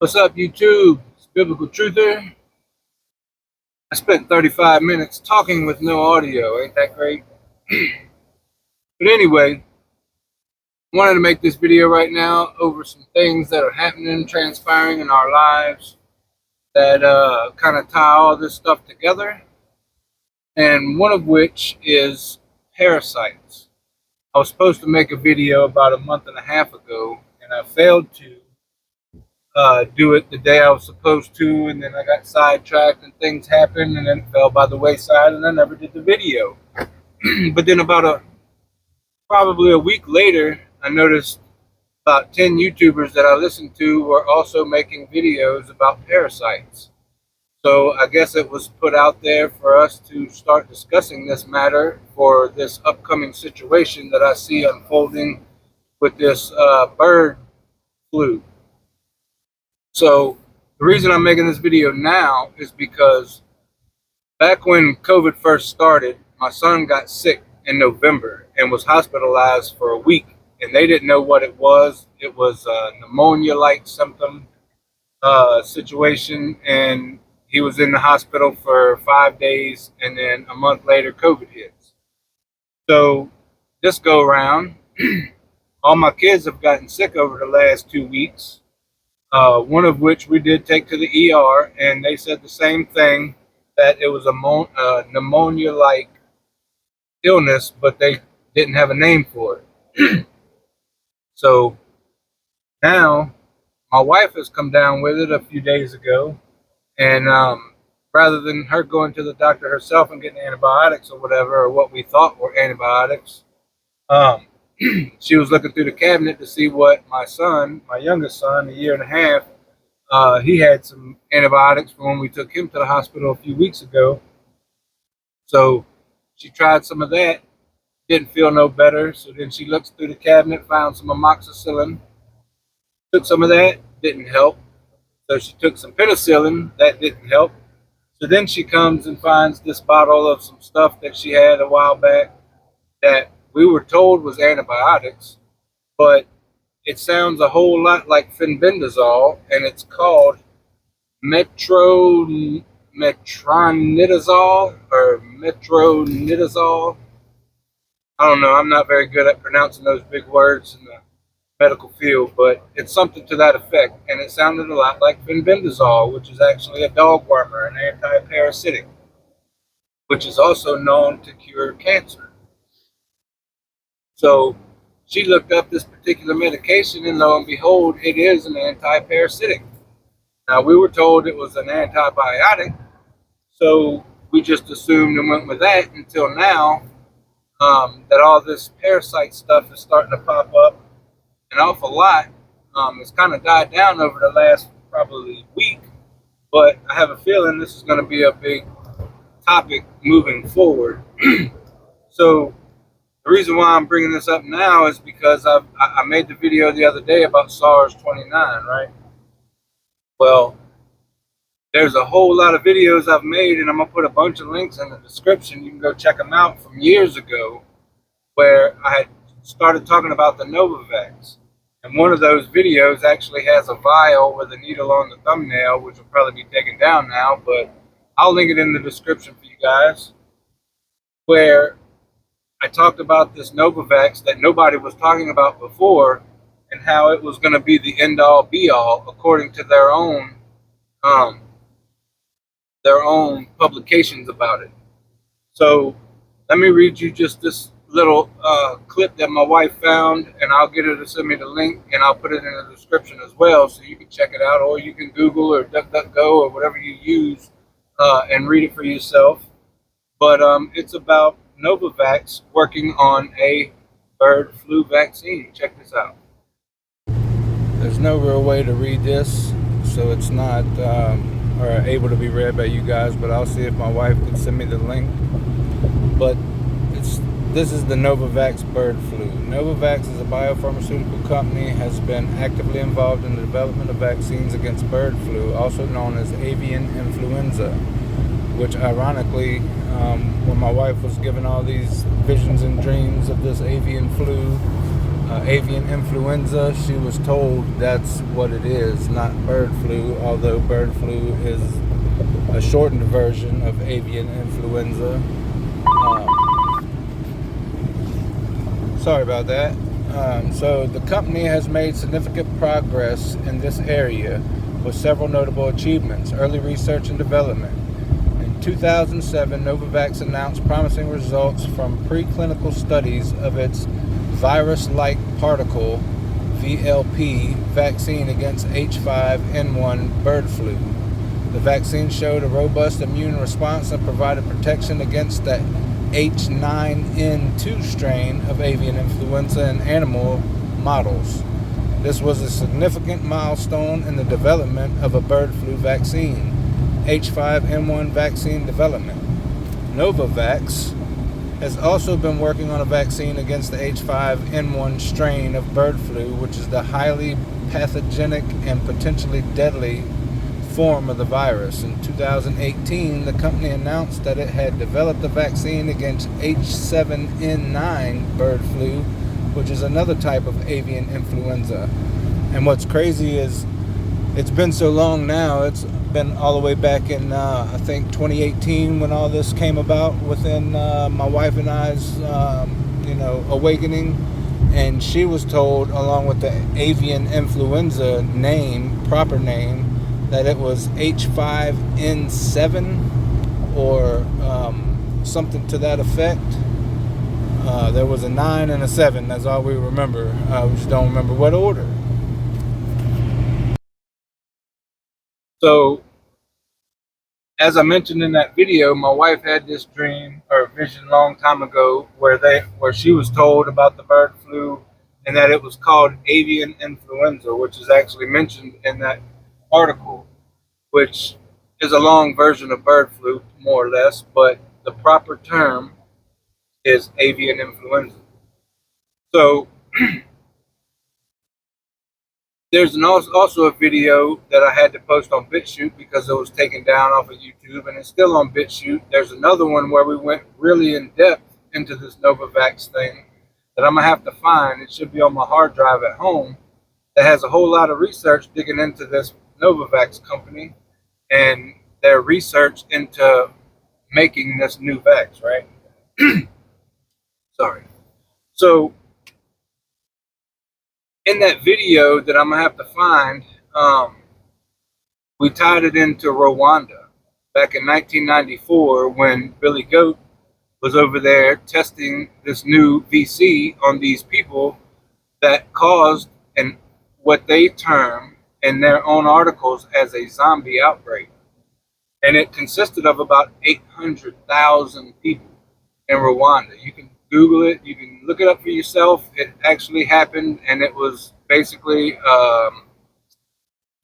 What's up, YouTube? It's Biblical Truther. I spent 35 minutes talking with no audio. Ain't that great? But anyway, I wanted to make this video right now over some things that are happening, transpiring in our lives that kind of tie all this stuff together. And one of which is parasites. I was supposed to make a video about a month and a half ago, and I failed to do it the day I was supposed to, and then I got sidetracked and things happened, and then it fell by the wayside, and I never did the video. But then probably a week later, I noticed about 10 YouTubers that I listened to were also making videos about parasites. So I guess it was put out there for us to start discussing this matter for this upcoming situation that I see unfolding with this bird flu. So the reason I'm making this video now is because back when COVID first started, my son got sick in November and was hospitalized for a week, and they didn't know what it was. It was a pneumonia-like symptom situation, and he was in the hospital for 5 days, and then a month later, COVID hits. So this go around, all my kids have gotten sick over the last 2 weeks. One of which we did take to the ER, and they said the same thing, that it was a pneumonia-like illness, but they didn't have a name for it. So now my wife has come down with it a few days ago, and rather than her going to the doctor herself and getting antibiotics or whatever, or what we thought were antibiotics, she was looking through the cabinet to see what my son, my youngest son, a year and a half, he had some antibiotics from when we took him to the hospital a few weeks ago. So she tried some of that, didn't feel no better. So then she looks through the cabinet, found some amoxicillin, took some of that, didn't help. So she took some penicillin, that didn't help. So then she comes and finds this bottle of some stuff that she had a while back that we were told was antibiotics, but it sounds a whole lot like fenbendazole, and it's called metronidazole or metronidazole. I don't know. I'm not very good at pronouncing those big words in the medical field, but it's something to that effect, and it sounded a lot like fenbendazole, which is actually a dog wormer, an anti-parasitic, which is also known to cure cancer. So she looked up this particular medication, and lo and behold, it is an anti-parasitic. Now, we were told it was an antibiotic, so we just assumed and went with that until now, that all this parasite stuff is starting to pop up an awful lot. It's kind of died down over the last probably week, but I have a feeling this is going to be a big topic moving forward. So the reason why I'm bringing this up now is because I made the video the other day about SARS-29, right? Well, there's a whole lot of videos I've made, and I'm going to put a bunch of links in the description. You can go check them out from years ago, where I had started talking about the Novavax. And one of those videos actually has a vial with a needle on the thumbnail, which will probably be taken down now, but I'll link it in the description for you guys, where I talked about this Novavax that nobody was talking about before, and how it was going to be the end-all be-all according to their own publications about it. So let me read you just this little clip that my wife found, and I'll get her to send me the link, and I'll put it in the description as well, so you can check it out, or you can Google or DuckDuckGo or whatever you use and read it for yourself. But it's about Novavax working on a bird flu vaccine. Check this out. There's no real way to read this, so it's not or able to be read by you guys, but I'll see if my wife can send me the link. But this is the Novavax bird flu. Novavax is a biopharmaceutical company, has been actively involved in the development of vaccines against bird flu, also known as avian influenza, which ironically, when my wife was given all these visions and dreams of this avian flu, avian influenza. She was told that's what it is, not bird flu, although bird flu is a shortened version of avian influenza. Sorry about that. So the company has made significant progress in this area with several notable achievements, early research and development. In 2007, Novavax announced promising results from preclinical studies of its virus-like particle VLP vaccine against H5N1 bird flu. The vaccine showed a robust immune response and provided protection against the H9N2 strain of avian influenza in animal models. This was a significant milestone in the development of a bird flu vaccine. H5N1 vaccine development. Novavax has also been working on a vaccine against the H5N1 strain of bird flu, which is the highly pathogenic and potentially deadly form of the virus. In 2018, the company announced that it had developed a vaccine against H7N9 bird flu, which is another type of avian influenza. And what's crazy is it's been so long now. It's been all the way back in I think 2018 when all this came about within my wife and I's awakening, and she was told, along with the avian influenza proper name, that it was H5N7 or something to that effect. There was a 9 and a 7. That's all we remember. We just don't remember what order. So, as I mentioned in that video, my wife had this dream or vision a long time ago where she was told about the bird flu and that it was called avian influenza, which is actually mentioned in that article, which is a long version of bird flu, more or less, but the proper term is avian influenza. So there's also a video that I had to post on BitChute because it was taken down off of YouTube, and it's still on BitChute. There's another one where we went really in depth into this Novavax thing that I'm going to have to find. It should be on my hard drive at home, that has a whole lot of research digging into this Novavax company and their research into making this new vax, right? Sorry. So in that video that I'm gonna have to find, we tied it into Rwanda back in 1994 when Billy Goat was over there testing this new VC on these people that caused what they term in their own articles as a zombie outbreak. And it consisted of about 800,000 people in Rwanda. You can Google it. You can look it up for yourself. It actually happened, and it was basically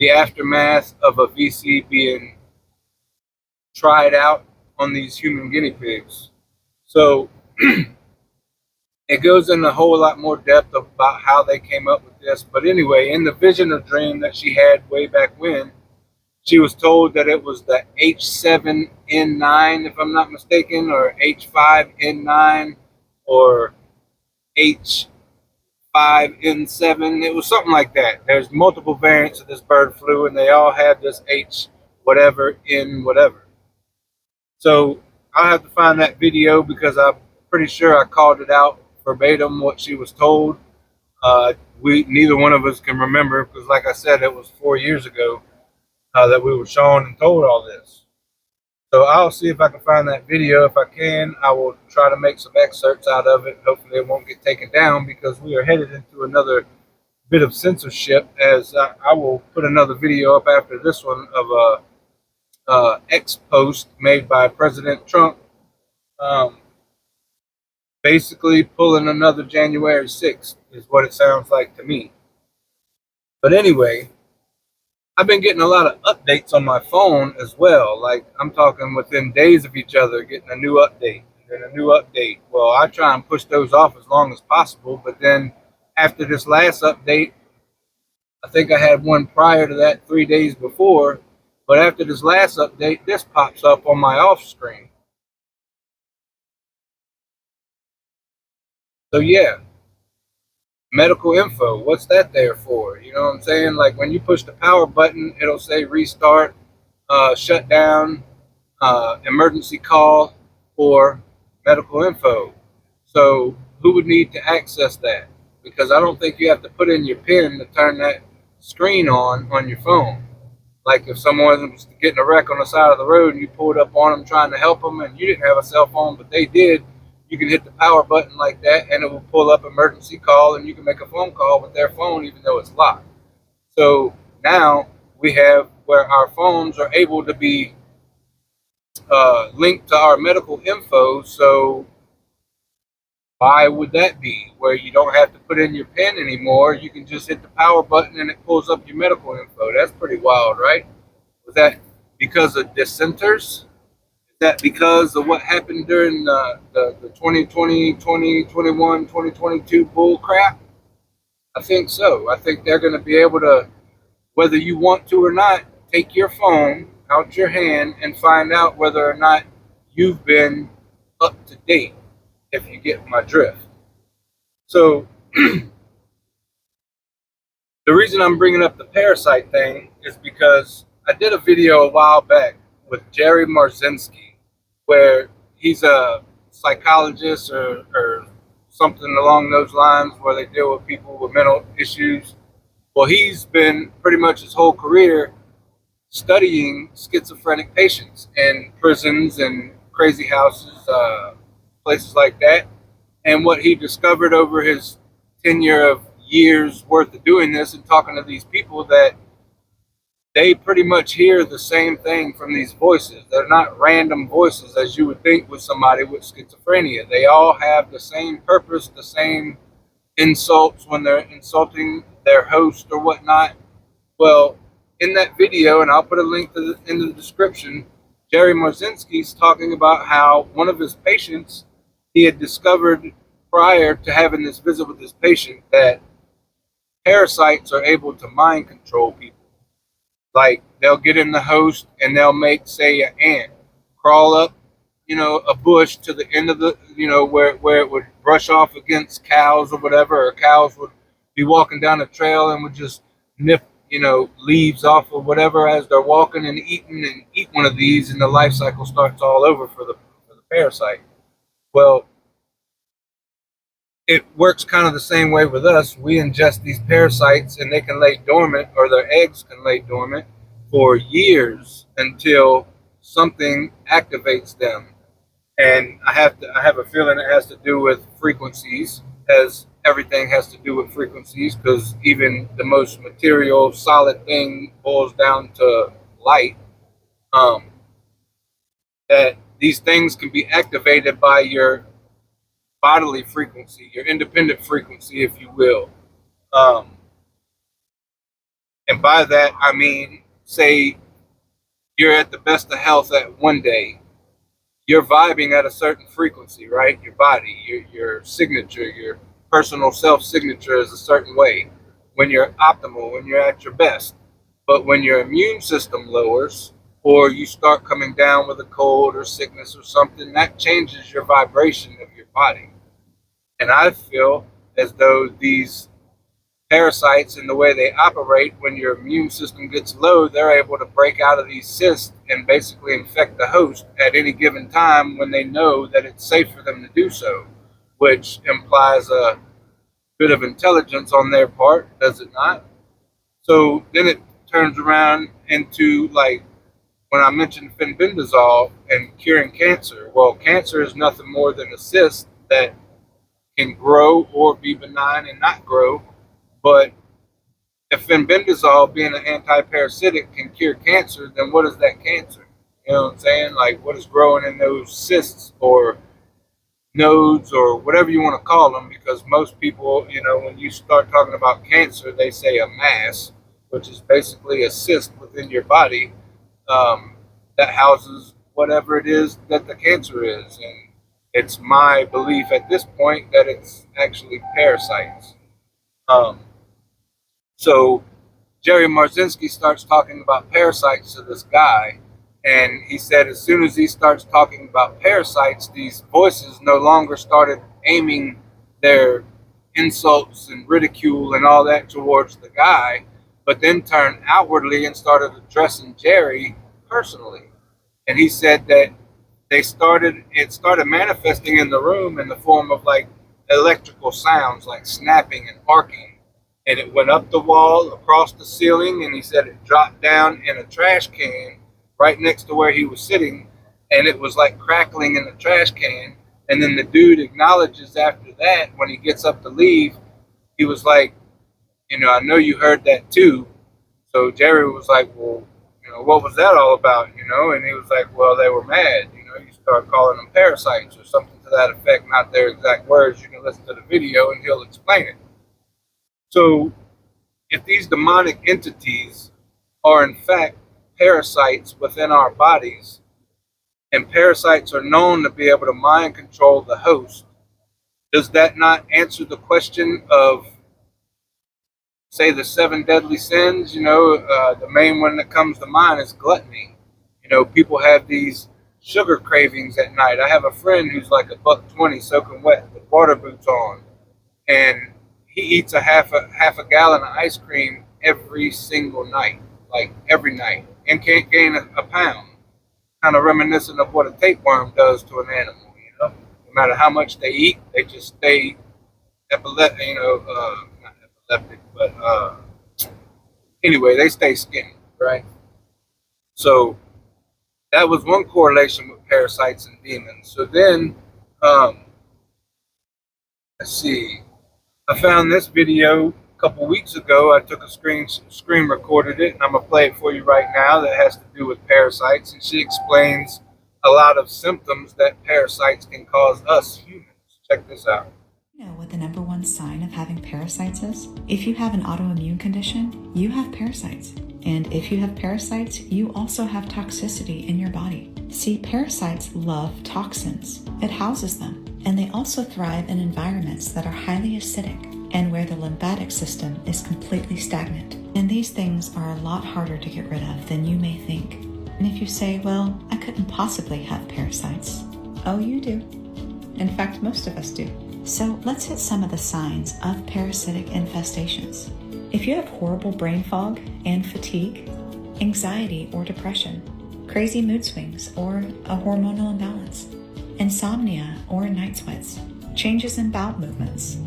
the aftermath of a VC being tried out on these human guinea pigs. So it goes in a whole lot more depth about how they came up with this. But anyway, in the vision or dream that she had way back when, she was told that it was the H7N9, if I'm not mistaken, or H5N9, or H5N7. It was something like that. There's multiple variants of this bird flu, and they all have this H whatever N whatever. So I'll have to find that video because I'm pretty sure I called it out verbatim what she was told. Neither one of us can remember because, like I said, it was 4 years ago that we were shown and told all this. So I'll see if I can find that video. If I can, I will try to make some excerpts out of it. Hopefully it won't get taken down because we are headed into another bit of censorship, as I will put another video up after this one of a X post made by President Trump, basically pulling another January 6th is what it sounds like to me. But anyway, I've been getting a lot of updates on my phone as well. Like, I'm talking within days of each other, getting a new update and a new update. Well, I try and push those off as long as possible. But then after this last update, I think I had one prior to that 3 days before. But after this last update, this pops up on my off screen. So yeah, medical info. What's that there for? You know what I'm saying? Like when you push the power button, it'll say restart, shut down, emergency call, or medical info. So who would need to access that? Because I don't think you have to put in your PIN to turn that screen on your phone. Like if someone was getting a wreck on the side of the road and you pulled up on them trying to help them and you didn't have a cell phone but they did, you can hit the power button like that and it will pull up emergency call and you can make a phone call with their phone even though it's locked. So now we have where our phones are able to be linked to our medical info. So why would that be? Where you don't have to put in your PIN anymore, you can just hit the power button and it pulls up your medical info. That's pretty wild, right? Was that because of dissenters? Is that because of what happened during the 2020, 2021, 2022 bull crap? I think so. I think they're going to be able to, whether you want to or not, take your phone out your hand and find out whether or not you've been up to date, if you get my drift. So the reason I'm bringing up the parasite thing is because I did a video a while back with Jerry Marzensky, where he's a psychologist or something along those lines, where they deal with people with mental issues. Well, he's been pretty much his whole career studying schizophrenic patients in prisons and crazy houses, places like that. And what he discovered over his tenure of years worth of doing this and talking to these people, that they pretty much hear the same thing from these voices. They're not random voices as you would think with somebody with schizophrenia. They all have the same purpose, the same insults when they're insulting their host or whatnot. Well, in that video, and I'll put a link in the description, Jerry Marzensky's talking about how one of his patients, he had discovered prior to having this visit with this patient that parasites are able to mind control people. Like they'll get in the host and they'll make, say, an ant crawl up, a bush to the end of the, where it would brush off against cows or whatever, or cows would be walking down a trail and would just nip, leaves off or whatever as they're walking and eating, and eat one of these, and the life cycle starts all over for the parasite. Well, it works kind of the same way with us. We ingest these parasites and they can lay dormant, or their eggs can lay dormant for years until something activates them. And I have a feeling it has to do with frequencies, as everything has to do with frequencies, because even the most material solid thing boils down to light. That these things can be activated by your bodily frequency, your independent frequency, if you will. And by that, I mean, say you're at the best of health at one day, you're vibing at a certain frequency, right? Your body, your signature, your personal self signature is a certain way when you're optimal, when you're at your best. But when your immune system lowers, or you start coming down with a cold or sickness or something, that changes your vibration of your body. And I feel as though these parasites and the way they operate, when your immune system gets low, they're able to break out of these cysts and basically infect the host at any given time when they know that it's safe for them to do so, which implies a bit of intelligence on their part, does it not? So then it turns around into, like, when I mentioned fenbendazole and curing cancer. Well, cancer is nothing more than a cyst that can grow or be benign and not grow. But if fenbendazole, being an anti-parasitic, can cure cancer, then what is that cancer? You know what I'm saying? Like, what is growing in those cysts or nodes or whatever you want to call them? Because most people, when you start talking about cancer, they say a mass, which is basically a cyst within your body that houses whatever it is that the cancer is. And it's my belief at this point that it's actually parasites. So Jerry Marzensky starts talking about parasites to this guy, and he said as soon as he starts talking about parasites, these voices no longer started aiming their insults and ridicule and all that towards the guy, but then turned outwardly and started addressing Jerry personally. And he said that it started manifesting in the room in the form of like electrical sounds, like snapping and arcing. And it went up the wall, across the ceiling, and he said it dropped down in a trash can right next to where he was sitting, and it was like crackling in the trash can. And then the dude acknowledges after that, when he gets up to leave, he was like, I know you heard that too. So Jerry was like, well, what was that all about? And he was like, well, they were mad. You start calling them parasites or something to that effect, not their exact words. You can listen to the video and he'll explain it. So if these demonic entities are in fact parasites within our bodies, and parasites are known to be able to mind control the host, does that not answer the question of, say, the 7 deadly sins? The main one that comes to mind is gluttony. People have these sugar cravings at night. I have a friend who's like $1.20 soaking wet with water boots on, and he eats a half a gallon of ice cream every single night, like every night, and can't gain a pound. Kind of reminiscent of what a tapeworm does to an animal. No matter how much they eat, they just stay epileptic. Not epileptic, but anyway, they stay skinny, right? So that was one correlation with parasites and demons. So then, let's see. I found this video a couple weeks ago. I took a screen recorded it, and I'm gonna play it for you right now. That has to do with parasites, and she explains a lot of symptoms that parasites can cause us humans. Check this out. You know what the number one sign of having parasites is? If you have an autoimmune condition, you have parasites. And if you have parasites, you also have toxicity in your body. See, parasites love toxins. It houses them. And they also thrive in environments that are highly acidic and where the lymphatic system is completely stagnant. And these things are a lot harder to get rid of than you may think. And if you say, well, I couldn't possibly have parasites. Oh, you do. In fact, most of us do. So let's hit some of the signs of parasitic infestations. If you have horrible brain fog and fatigue, anxiety or depression, crazy mood swings or a hormonal imbalance, insomnia or night sweats, changes in bowel movements,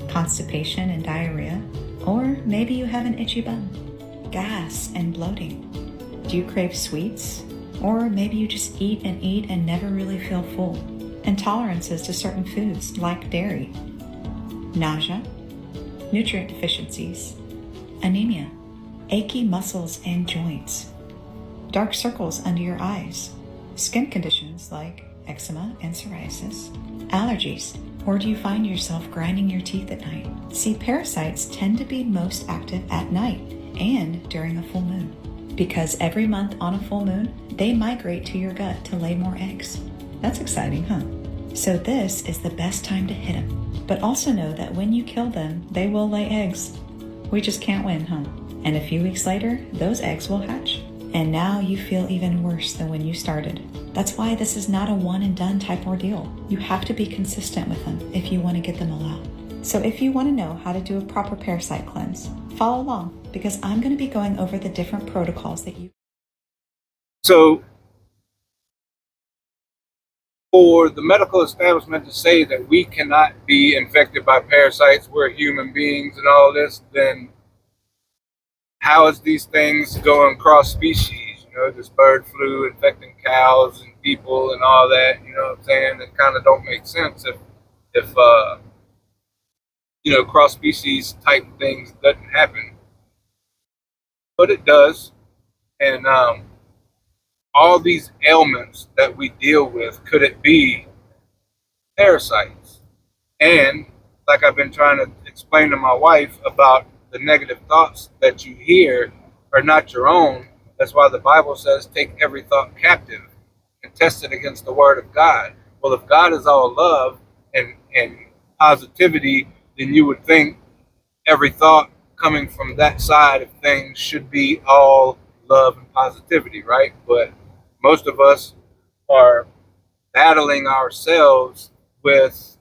constipation and diarrhea, or maybe you have an itchy bum, gas and bloating. Do you crave sweets? Or maybe you just eat and never really feel full. Intolerances to certain foods like dairy, nausea, nutrient deficiencies, anemia, achy muscles and joints, dark circles under your eyes, skin conditions like eczema and psoriasis, allergies, or do you find yourself grinding your teeth at night? See, parasites tend to be most active at night and during a full moon, because every month on a full moon, they migrate to your gut to lay more eggs. That's exciting, huh? So this is the best time to hit them. But also know that when you kill them, they will lay eggs. We just can't win, huh? And a few weeks later, those eggs will hatch. And now you feel even worse than when you started. That's why this is not a one and done type ordeal. You have to be consistent with them if you want to get them all out. So if you want to know how to do a proper parasite cleanse, follow along, because I'm going to be going over the different protocols that you... So for the medical establishment to say that we cannot be infected by parasites, we're human beings and all this, then how is these things going cross species? This bird flu infecting cows and people and all that, you know what I'm saying? It kind of don't make sense if cross species type things doesn't happen. But it does. And all these ailments that we deal with, could it be parasites? And like I've been trying to explain to my wife about the negative thoughts that you hear are not your own. That's why the Bible says, take every thought captive and test it against the word of God. Well, if God is all love and positivity, then you would think every thought coming from that side of things should be all love and positivity, right? But most of us are battling ourselves with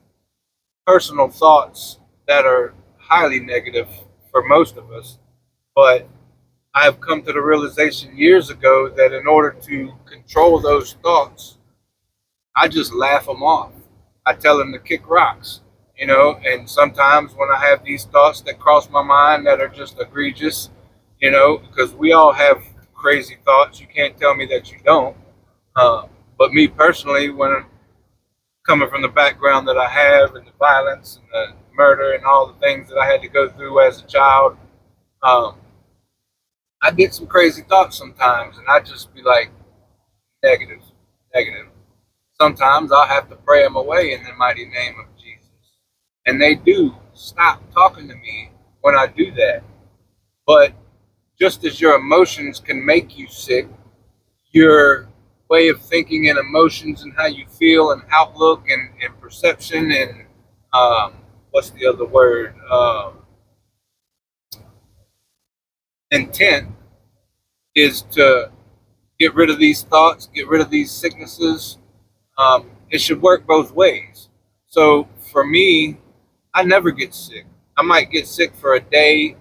personal thoughts that are highly negative for most of us. But I've come to the realization years ago that in order to control those thoughts, I just laugh them off. I tell them to kick rocks, and sometimes when I have these thoughts that cross my mind that are just egregious, because we all have crazy thoughts. You can't tell me that you don't. But me personally, when coming from the background that I have and the violence and the murder and all the things that I had to go through as a child, um, I get some crazy thoughts sometimes, and I just be like, negative, negative. Sometimes I'll have to pray them away in the mighty name of Jesus. And they do stop talking to me when I do that. But just as your emotions can make you sick, your way of thinking and emotions and how you feel and outlook and perception and what's the other word? Intent is to get rid of these thoughts, get rid of these sicknesses. It should work both ways. So for me, I never get sick. I might get sick for a day,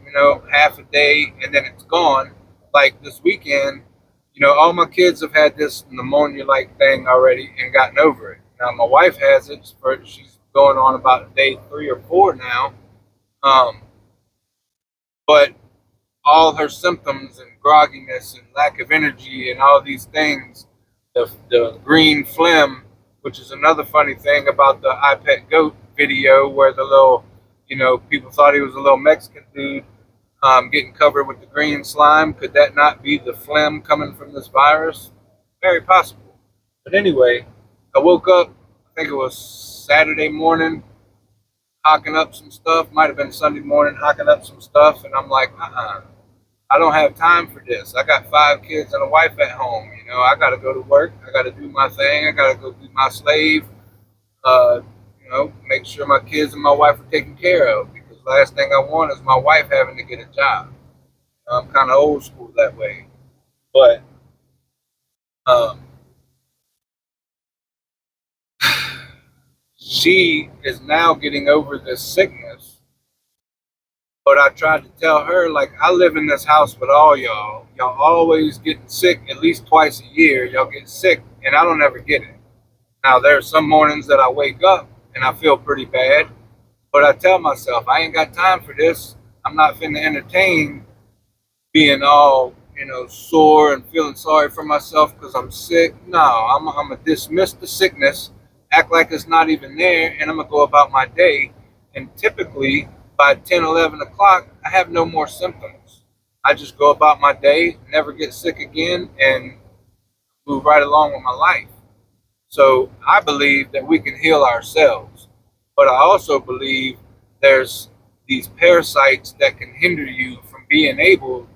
half a day, and then it's gone. Like this weekend, all my kids have had this pneumonia-like thing already and gotten over it. Now my wife has it. She's going on about day 3 or 4 now. But all her symptoms and grogginess and lack of energy and all these things, the green phlegm, which is another funny thing about the I Pet Goat video where the little, people thought he was a little Mexican dude getting covered with the green slime. Could that not be the phlegm coming from this virus? Very possible. But anyway, I woke up, I think it was Saturday morning, hocking up some stuff. Might have been Sunday morning, hocking up some stuff. And I'm like, I don't have time for this. I got 5 kids and a wife at home. I got to go to work. I got to do my thing. I got to go be my slave. Make sure my kids and my wife are taken care of. Because last thing I want is my wife having to get a job. I'm kind of old school that way. But she is now getting over this sickness. But I tried to tell her, like, I live in this house with all y'all. Y'all always getting sick at least twice a year. Y'all get sick, and I don't ever get it. Now, there are some mornings that I wake up, and I feel pretty bad. But I tell myself, I ain't got time for this. I'm not finna entertain being all, sore and feeling sorry for myself because I'm sick. No, I'm going to dismiss the sickness, act like it's not even there, and I'm going to go about my day. And typically, by 10, 11 o'clock, I have no more symptoms. I just go about my day, never get sick again, and move right along with my life. So I believe that we can heal ourselves. But I also believe there's these parasites that can hinder you from being able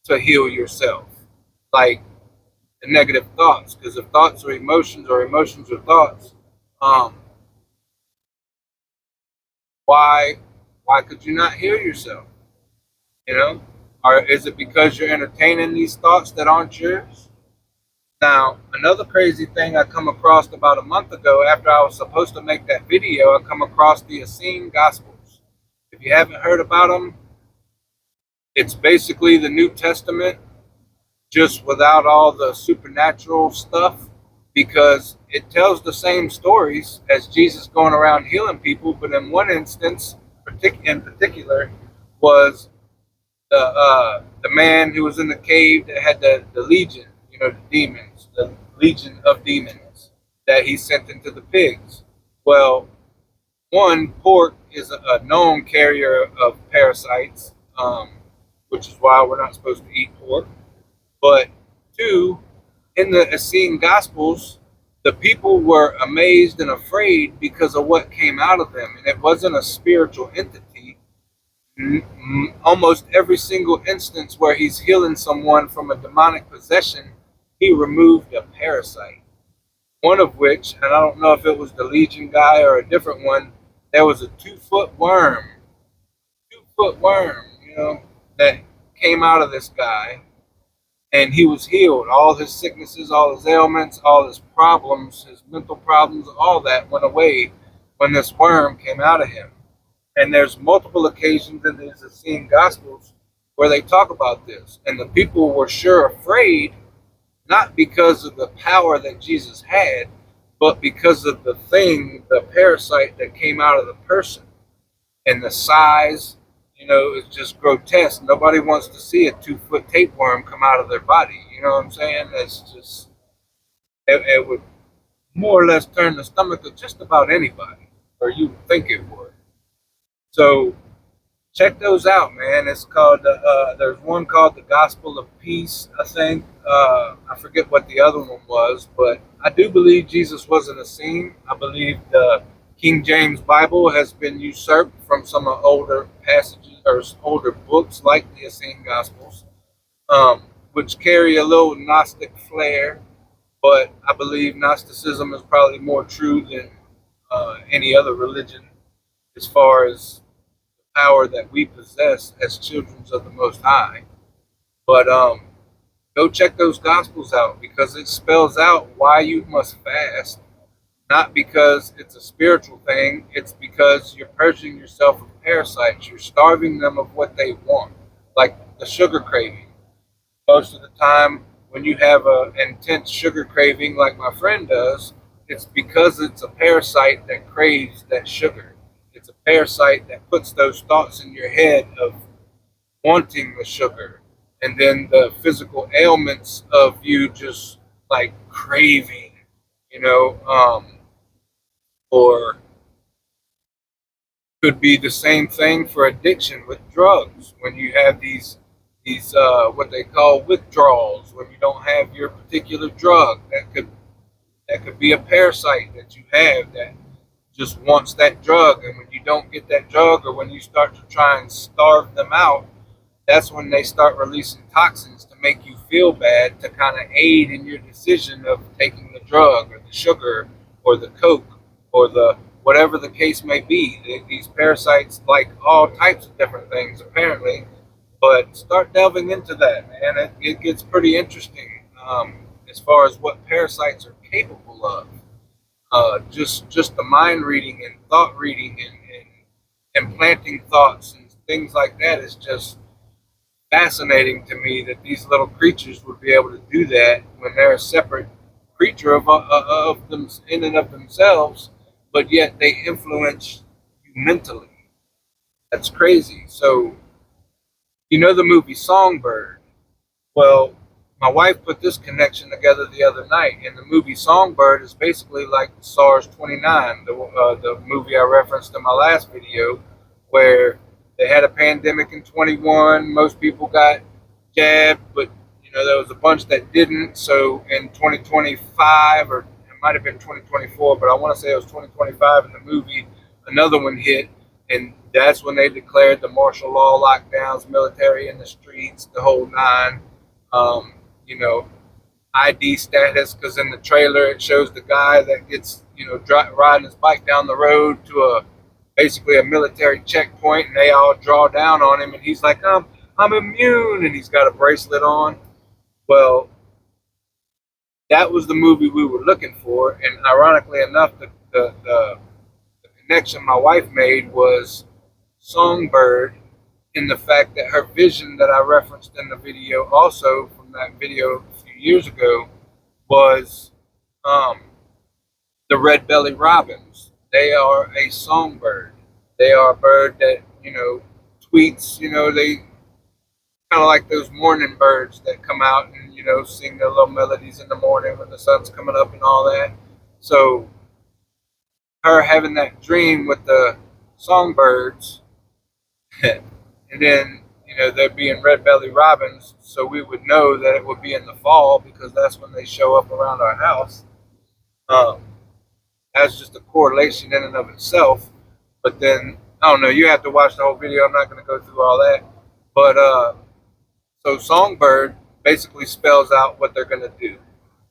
to heal yourself. Like the negative thoughts. Because if thoughts are emotions or emotions are thoughts, why could you not heal yourself? Or is it because you're entertaining these thoughts that aren't yours? Now, another crazy thing I come across about a month ago after I was supposed to make that video, I come across the Essene Gospels. If you haven't heard about them, it's basically the New Testament, just without all the supernatural stuff, because it tells the same stories as Jesus going around healing people, but in one instance, in particular, was the man who was in the cave that had the legion, the demons, the legion of demons that he sent into the pigs. Well, one, pork is a known carrier of parasites, which is why we're not supposed to eat pork. But 2, in the Essene Gospels, the people were amazed and afraid because of what came out of them. And it wasn't a spiritual entity. Almost every single instance where he's healing someone from a demonic possession, he removed a parasite. One of which, and I don't know if it was the Legion guy or a different one, there was a 2-foot worm. 2-foot worm, that came out of this guy. And he was healed. All his sicknesses, all his ailments, all his problems, his mental problems, all that went away when this worm came out of him. And there's multiple occasions in these Essene Gospels where they talk about this. And the people were sure afraid, not because of the power that Jesus had, but because of the thing, the parasite that came out of the person. And the size, is just grotesque. Nobody wants to see a 2-foot tapeworm come out of their body. You know what I'm saying? It's just, it would more or less turn the stomach of just about anybody, or you would think it would. So check those out, man. It's called, there's one called The Gospel of Peace, I think. I forget what the other one was, but I do believe Jesus was an Essene. I believe the King James Bible has been usurped from some older passages or older books like the Essene Gospels, which carry a little Gnostic flair, but I believe Gnosticism is probably more true than any other religion as far as the power that we possess as children of the Most High. But go check those Gospels out, because it spells out why you must fast. Not because it's a spiritual thing, it's because you're purging yourself of parasites. You're starving them of what they want, like the sugar craving. Most of the time, when you have an intense sugar craving like my friend does, it's because it's a parasite that craves that sugar. It's a parasite that puts those thoughts in your head of wanting the sugar, and then the physical ailments of you just like craving, or could be the same thing for addiction with drugs. When you have these what they call withdrawals, when you don't have your particular drug, that could be a parasite that you have that just wants that drug. And when you don't get that drug, or when you start to try and starve them out, that's when they start releasing toxins to make you feel bad, to kind of aid in your decision of taking the drug or the sugar or the coke or the whatever the case may be. These parasites like all types of different things, apparently. But start delving into that, man. It gets pretty interesting as far as what parasites are capable of. Just the mind reading and thought reading and implanting thoughts and things like that is just fascinating to me, that these little creatures would be able to do that when they're a separate creature of them in and of themselves, but yet they influence you mentally. That's crazy. So, the movie Songbird? Well, my wife put this connection together the other night, and the movie Songbird is basically like SARS-29, the movie I referenced in my last video, where they had a pandemic in 21. Most people got jabbed, but there was a bunch that didn't. So in 2025, or it might have been 2024, but I want to say it was 2025 in the movie, another one hit, and that's when they declared the martial law lockdowns, military in the streets, the whole nine. ID status, because in the trailer it shows the guy that gets, riding his bike down the road to basically a military checkpoint, and they all draw down on him, and he's like, I'm immune, and he's got a bracelet on. Well, that was the movie we were looking for, and ironically enough, the connection my wife made was Songbird, in the fact that her vision that I referenced in the video, also from that video a few years ago, was the red-bellied robins. They are a songbird. They are a bird that, tweets, they kind of like those morning birds that come out and, sing their little melodies in the morning when the sun's coming up and all that. So her having that dream with the songbirds, and then, there being red-bellied robins, so we would know that it would be in the fall because that's when they show up around our house. That's just a correlation in and of itself. But then, I don't know, you have to watch the whole video. I'm not going to go through all that. But so Songbird basically spells out what they're going to do.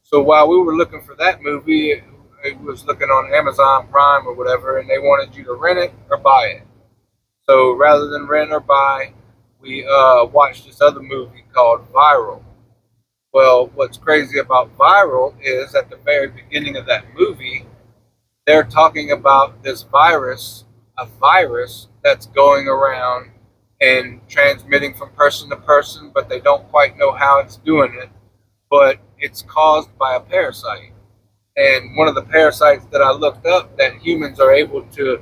So while we were looking for that movie, it was looking on Amazon Prime or whatever, and they wanted you to rent it or buy it. So rather than rent or buy, we watched this other movie called Viral. Well, what's crazy about Viral is at the very beginning of that movie, they're talking about this virus a virus that's going around and transmitting from person to person, but they don't quite know how it's doing it. But it's caused by a parasite. And one of the parasites that I looked up that humans are able to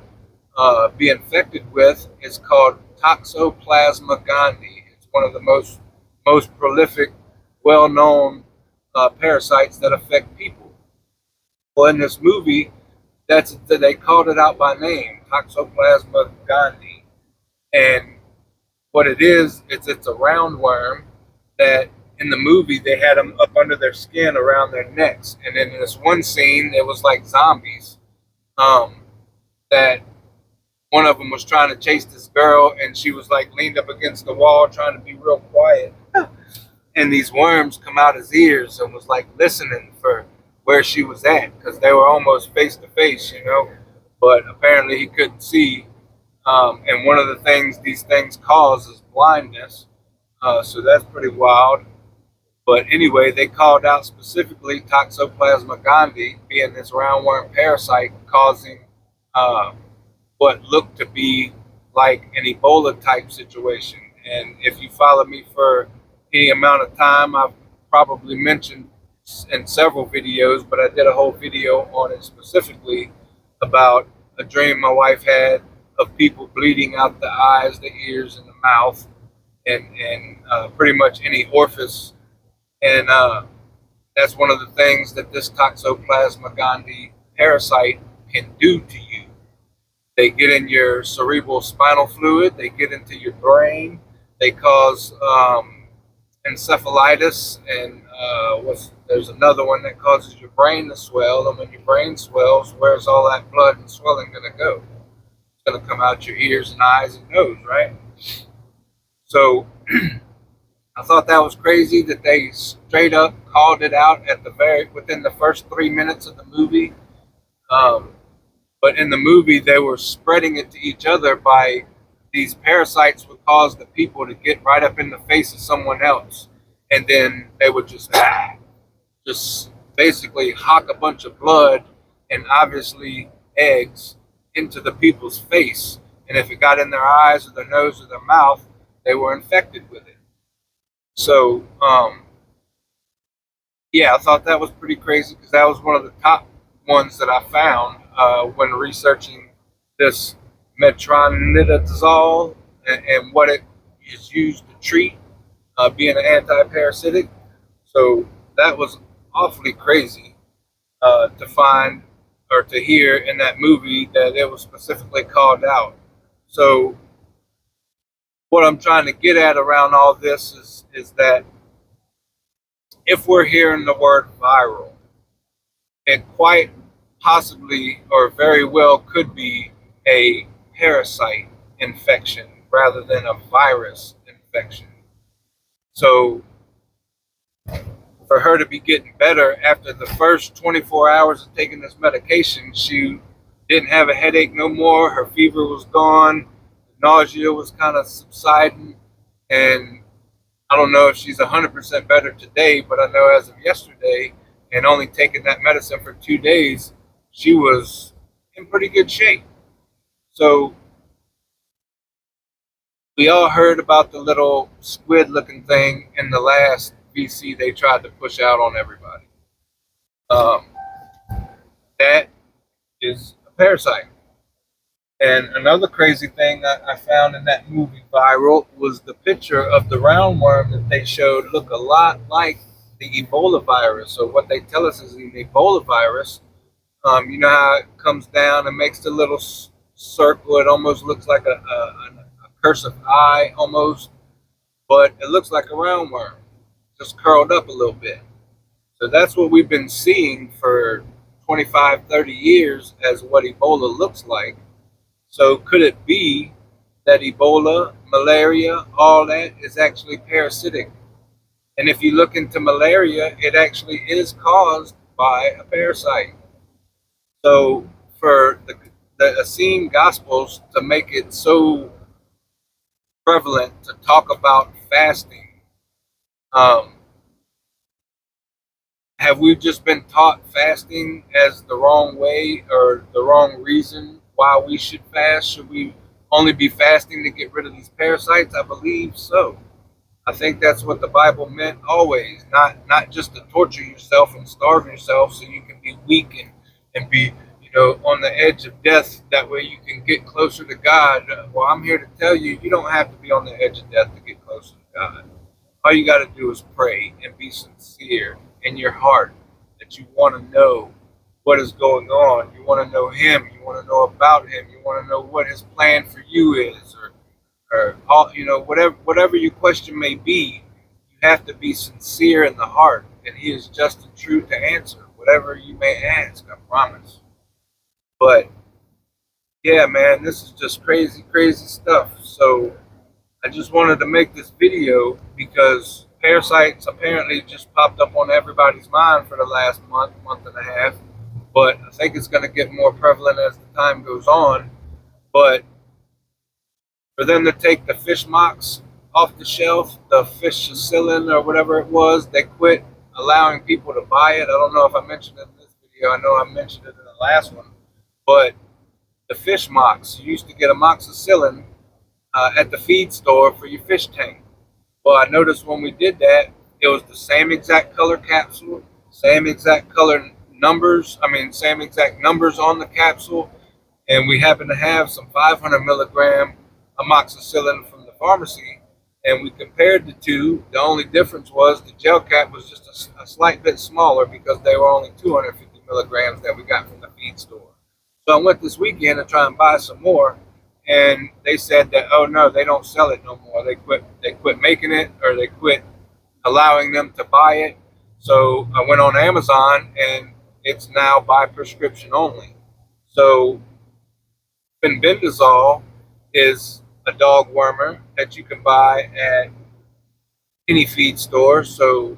be infected with is called Toxoplasma Gondii. It's one of the most prolific, well-known parasites that affect people. Well, in this movie, they called it out by name, Toxoplasma Gondii, and what it is, it's a roundworm that in the movie they had them up under their skin around their necks, and then in this one scene it was like zombies. That one of them was trying to chase this girl, and she was like leaned up against the wall trying to be real quiet, and these worms come out his ears and was like listening for where she was at because they were almost face to face, but apparently he couldn't see. And one of the things these things cause is blindness. So that's pretty wild. But anyway, they called out specifically Toxoplasma Gondii being this roundworm parasite causing what looked to be like an Ebola type situation. And if you follow me for any amount of time, I've probably mentioned in several videos, but I did a whole video on it specifically about a dream my wife had of people bleeding out the eyes, the ears, and the mouth, and pretty much any orifice. And that's one of the things that this Toxoplasma Gondii parasite can do to you. They get in your cerebral spinal fluid, they get into your brain, they cause encephalitis, and there's another one that causes your brain to swell, and when your brain swells, where's all that blood and swelling going to go? It's going to come out your ears and eyes and nose, right? So I thought that was crazy that they straight up called it out at within the first 3 minutes of the movie. But in the movie, they were spreading it to each other by these parasites would cause the people to get right up in the face of someone else. And then they would just basically hock a bunch of blood and obviously eggs into the people's face. And if it got in their eyes or their nose or their mouth, they were infected with it. So, yeah, I thought that was pretty crazy because that was one of the top ones that I found when researching this metronidazole and what it is used to treat, being an anti-parasitic. So that was awfully crazy to find or to hear in that movie that it was specifically called out. So what I'm trying to get at around all this is that if we're hearing the word viral, it quite possibly or very well could be a parasite infection rather than a virus infection. So for her to be getting better after the first 24 hours of taking this medication, she didn't have a headache no more. Her fever was gone. Nausea was kind of subsiding. And I don't know if she's 100% better today, but I know as of yesterday, and only taking that medicine for 2 days, she was in pretty good shape. So we all heard about the little squid looking thing in the last VC they tried to push out on everybody. That is a parasite. And another crazy thing I found in that movie Viral was the picture of the roundworm that they showed look a lot like the Ebola virus. So what they tell us is the Ebola virus, you know how it comes down and makes the little circle. It almost looks like a cursive eye almost, but it looks like a roundworm, just curled up a little bit. So that's what we've been seeing for 25, 30 years as what Ebola looks like. So could it be that Ebola, malaria, all that is actually parasitic? And if you look into malaria, it actually is caused by a parasite. So for the Essene Gospels to make it so prevalent to talk about fasting, have we just been taught fasting as the wrong way or the wrong reason why we should fast. Should we only be fasting to get rid of these parasites? I believe so. I think that's what the Bible meant always, not just to torture yourself and starve yourself so you can be weak and be, on the edge of death. That way you can get closer to God. Well, I'm here to tell you, you don't have to be on the edge of death to get closer to God. All you got to do is pray and be sincere in your heart that you want to know what is going on. You want to know Him. You want to know about Him. You want to know what His plan for you is, or all, whatever your question may be. You have to be sincere in the heart, and He is just and true to answer whatever you may ask. I promise. But yeah, man, this is just crazy, crazy stuff. So I just wanted to make this video because parasites apparently just popped up on everybody's mind for the last month and a half. But I think it's going to get more prevalent as the time goes on. But for them to take the fish mocks off the shelf, the fishicillin or whatever it was, they quit allowing people to buy it. I don't know if I mentioned it in this video. I know I mentioned it in the last one. But the fish mocks, you used to get amoxicillin at the feed store for your fish tank. Well, I noticed when we did that, it was the same exact color capsule, same exact color numbers, same exact numbers on the capsule, and we happened to have some 500 milligram amoxicillin from the pharmacy, and we compared the two. The only difference was the gel cap was just a slight bit smaller because they were only 250 milligrams that we got from the feed store. So I went this weekend to try and buy some more, and they said that, oh no, they don't sell it no more. They quit making it, or they quit allowing them to buy it. So I went on Amazon, and it's now by prescription only. So fenbendazole is a dog wormer that you can buy at any feed store. So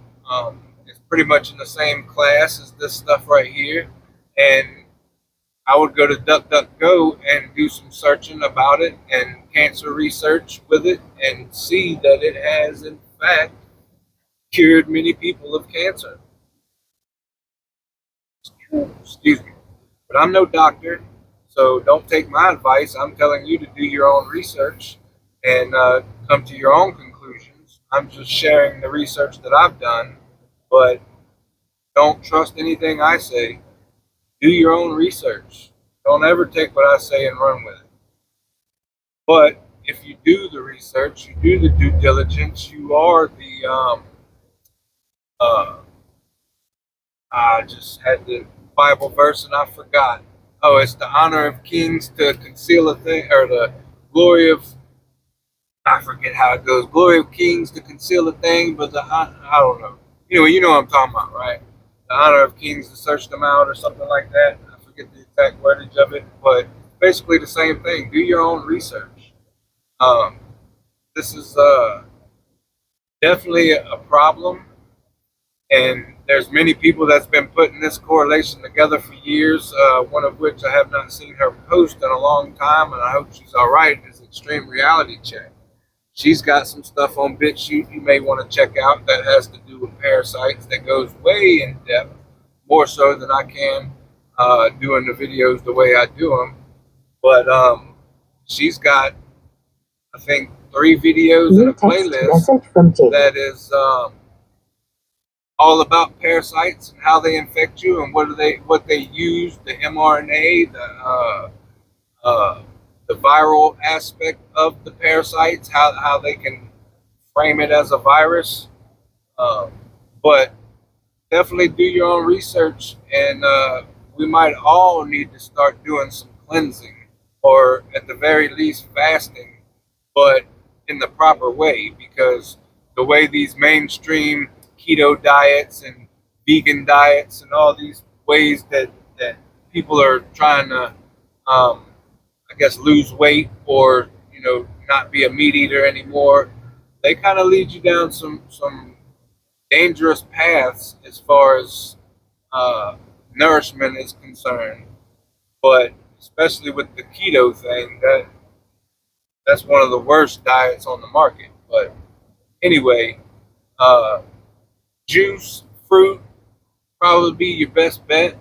it's pretty much in the same class as this stuff right here. And I would go to DuckDuckGo and do some searching about it and cancer research with it and see that it has, in fact, cured many people of cancer. Excuse me. But I'm no doctor, so don't take my advice. I'm telling you to do your own research and come to your own conclusions. I'm just sharing the research that I've done, but don't trust anything I say. Do your own research. Don't ever take what I say and run with it. But if you do the research, you do the due diligence, you are the I just had the Bible verse and I forgot. Oh, it's the honor of kings to conceal a thing, or the glory of, I forget how it goes. Glory of kings to conceal a thing, but I don't know. Anyway, you know what I'm talking about, right? The honor of kings to search them out, or something like that. I forget the exact wordage of it, but basically the same thing. Do your own research. This is definitely a problem, and there's many people that's been putting this correlation together for years. One of which I have not seen her post in a long time, and I hope she's all right. Is Extreme Reality Check. She's got some stuff on BitChute you may want to check out that has to do with parasites that goes way in depth, more so than I can doing the videos the way I do them. But she's got, I think, 3 videos in a playlist that is all about parasites and how they infect you and what they use, the mRNA, the viral aspect of the parasites, how they can frame it as a virus. But definitely do your own research, and we might all need to start doing some cleansing, or at the very least fasting, but in the proper way, because the way these mainstream keto diets and vegan diets and all these ways that people are trying to I guess lose weight, or not be a meat eater anymore, they kind of lead you down some dangerous paths as far as nourishment is concerned. But especially with the keto thing, that's one of the worst diets on the market. But anyway, juice, fruit, probably be your best bet.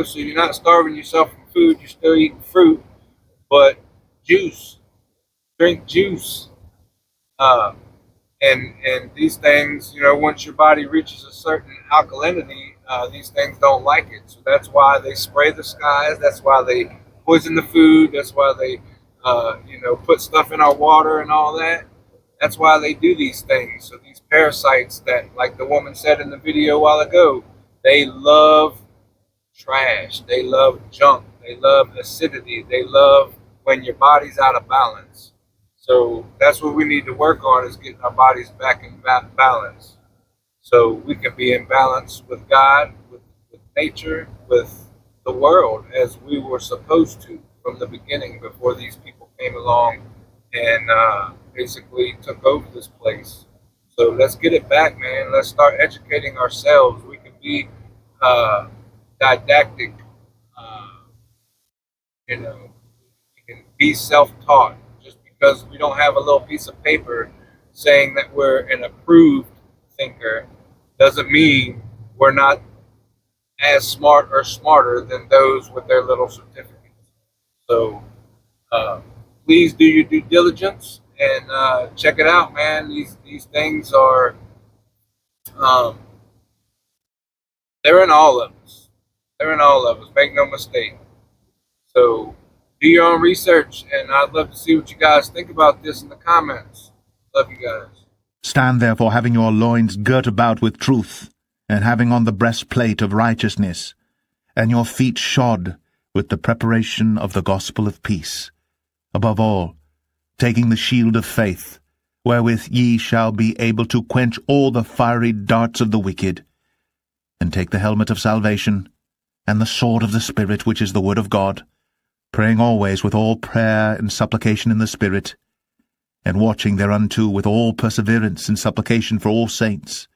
So you're not starving yourself from food, you're still eating fruit. but juice, drink juice. Uh, and these things, once your body reaches a certain alkalinity, these things don't like it. So that's why they spray the skies. That's why they poison the food. That's why they, put stuff in our water and all that. That's why they do these things. So these parasites that, like the woman said in the video a while ago, they love trash. They love junk. They love acidity. They love when your body's out of balance. So that's what we need to work on, is getting our bodies back in balance. So we can be in balance with God, with nature, with the world, as we were supposed to from the beginning, before these people came along and basically took over this place. So let's get it back, man. Let's start educating ourselves. We can be didactic, uh, we can be self-taught. Just because we don't have a little piece of paper saying that we're an approved thinker doesn't mean we're not as smart or smarter than those with their little certificates. So please do your due diligence and check it out, man. These things are they're in all of us. They're in all of us. Make no mistake. So do your own research, and I'd love to see what you guys think about this in the comments. Love you guys. Stand therefore, having your loins girt about with truth, and having on the breastplate of righteousness, and your feet shod with the preparation of the gospel of peace. Above all, taking the shield of faith, wherewith ye shall be able to quench all the fiery darts of the wicked, and take the helmet of salvation, and the sword of the Spirit, which is the word of God, praying always with all prayer and supplication in the Spirit, and watching thereunto with all perseverance and supplication for all saints,